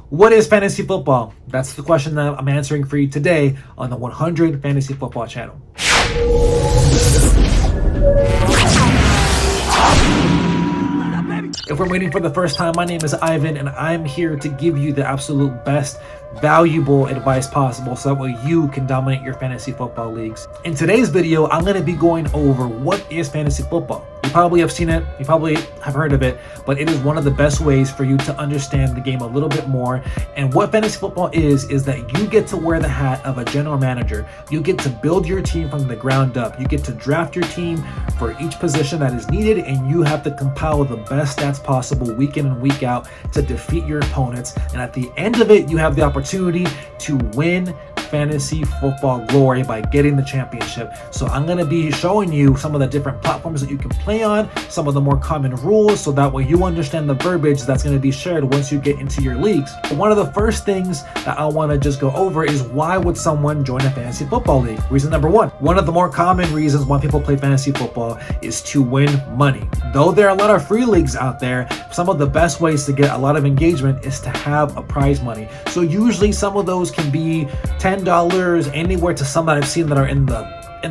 What is fantasy football? That's the question that I'm answering for you today on the 100 Fantasy Football channel. If we're waiting for the first time, my name is Ivan and I'm here to give you the absolute best valuable advice possible so that way you can dominate your fantasy football leagues. In today's video, I'm going to be going over what is fantasy football. You probably have seen it, you probably have heard of it, but it is one of the best ways for you to understand the game a little bit more. And what fantasy football is that you get to wear the hat of a general manager. You get to build your team from the ground up. You get to draft your team for each position that is needed, and you have to compile the best stats possible week in and week out to defeat your opponents. And at the end of it, you have the opportunity to win fantasy football glory by getting the championship. So I'm going to be showing you some of the different platforms that you can play on, some of the more common rules, so that way you understand the verbiage that's going to be shared once you get into your leagues. One of the first things that I want to just go over is why would someone join a fantasy football league? Reason number one of the more common reasons why people play fantasy football is to win money. Though there are a lot of free leagues out there, some of the best ways to get a lot of engagement is to have a prize money. So usually some of those can be $10, anywhere to some that I've seen that are in the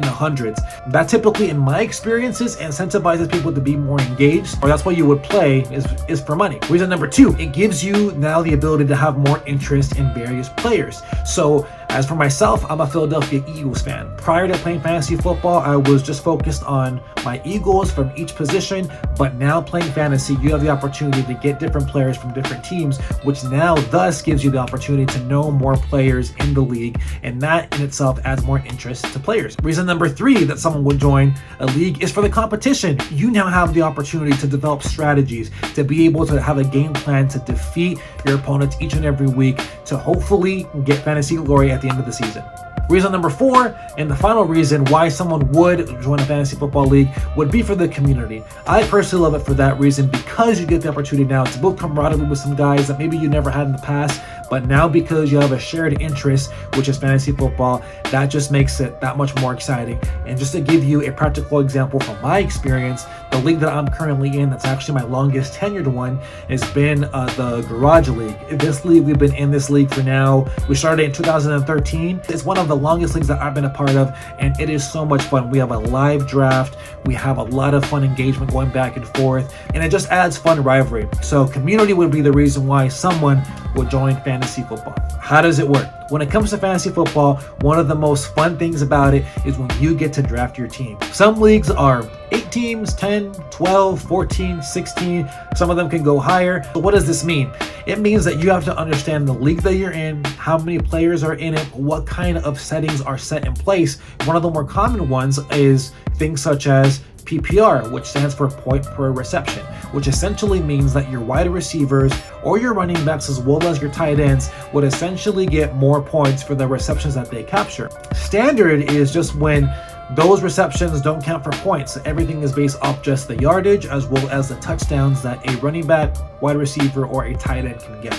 hundreds. That typically, in my experiences, incentivizes people to be more engaged, or that's why you would play is for money. Reason number two, it gives you now the ability to have more interest in various players. So as for myself, I'm a Philadelphia Eagles fan. Prior to playing fantasy football, I was just focused on my Eagles from each position, but now playing fantasy, you have the opportunity to get different players from different teams, which now thus gives you the opportunity to know more players in the league, and that in itself adds more interest to players. Reason number three that someone would join a league is for the competition. You now have the opportunity to develop strategies, to be able to have a game plan to defeat your opponents each and every week, to hopefully get fantasy glory at the end of the season. Reason number four, and the final reason why someone would join a fantasy football league, would be for the community. I personally love it for that reason, because you get the opportunity now to build camaraderie with some guys that maybe you never had in the past, but now because you have a shared interest, which is fantasy football, that just makes it that much more exciting. And just to give you a practical example from my experience, the league that I'm currently in, that's actually my longest tenured one, has been the Garage League. This league, we've been in this league for now, we started in 2013. It's one of the longest leagues that I've been a part of, and it is so much fun. We have a live draft, we have a lot of fun engagement going back and forth, and it just adds fun rivalry. So community would be the reason why someone would join fantasy football. How does it work? When it comes to fantasy football, one of the most fun things about it is when you get to draft your team. Some leagues are 8 teams, 10, 12, 14, 16. Some of them can go higher. So what does this mean? It means that you have to understand the league that you're in, how many players are in it, what kind of settings are set in place. One of the more common ones is things such as PPR, which stands for point per reception, which essentially means that your wide receivers or your running backs as well as your tight ends would essentially get more points for the receptions that they capture. Standard is just when those receptions don't count for points. Everything is based off just the yardage as well as the touchdowns that a running back, wide receiver, or a tight end can get.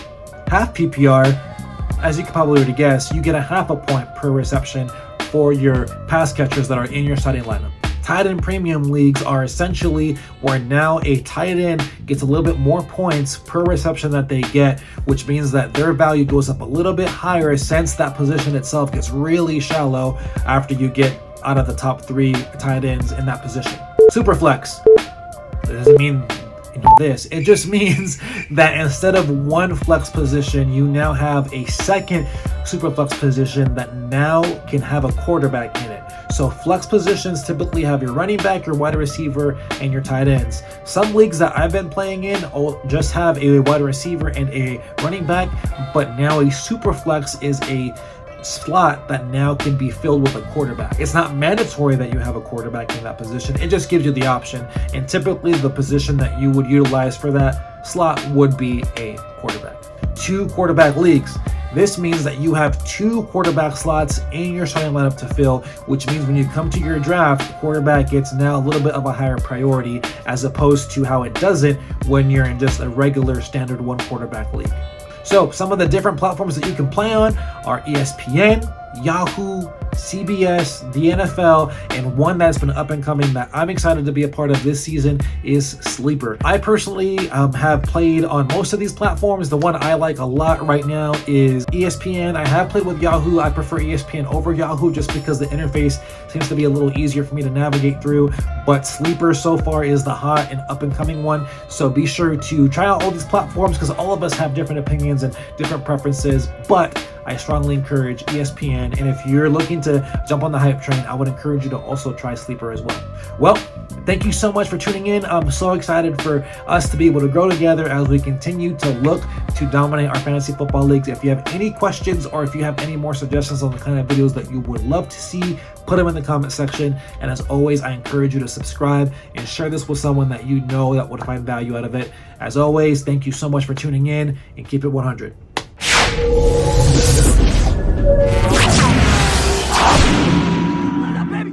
Half PPR, as you can probably already guess, you get a half a point per reception for your pass catchers that are in your starting lineup. Tight end premium leagues are essentially where now a tight end gets a little bit more points per reception that they get, which means that their value goes up a little bit higher since that position itself gets really shallow after you get out of the top 3 tight ends in that position. Superflex. It doesn't mean this. It just means that instead of one flex position, you now have a second superflex position that now can have a quarterback in it. So flex positions typically have your running back, your wide receiver, and your tight ends. Some leagues that I've been playing in just have a wide receiver and a running back, but now a super flex is a slot that now can be filled with a quarterback. It's not mandatory that you have a quarterback in that position. It just gives you the option. And typically the position that you would utilize for that slot would be a quarterback. 2 quarterback leagues. This means that you have 2 quarterback slots in your starting lineup to fill, which means when you come to your draft, quarterback gets now a little bit of a higher priority as opposed to how it doesn't when you're in just a regular standard 1 quarterback league. So some of the different platforms that you can play on are ESPN, Yahoo, CBS, the NFL, and one that's been up and coming that I'm excited to be a part of this season is Sleeper. I personally have played on most of these platforms. The one I like a lot right now is ESPN. I have played with Yahoo. I prefer ESPN over Yahoo just because the interface seems to be a little easier for me to navigate through, but Sleeper so far is the hot and up and coming one. So be sure to try out all these platforms because all of us have different opinions and different preferences, but I strongly encourage ESPN, and if you're looking to jump on the hype train, I would encourage you to also try Sleeper as well. Well, thank you so much for tuning in. I'm so excited for us to be able to grow together as we continue to look to dominate our fantasy football leagues. If you have any questions or if you have any more suggestions on the kind of videos that you would love to see, put them in the comment section. And as always, I encourage you to subscribe and share this with someone that you know that would find value out of it. As always, thank you so much for tuning in and keep it 100.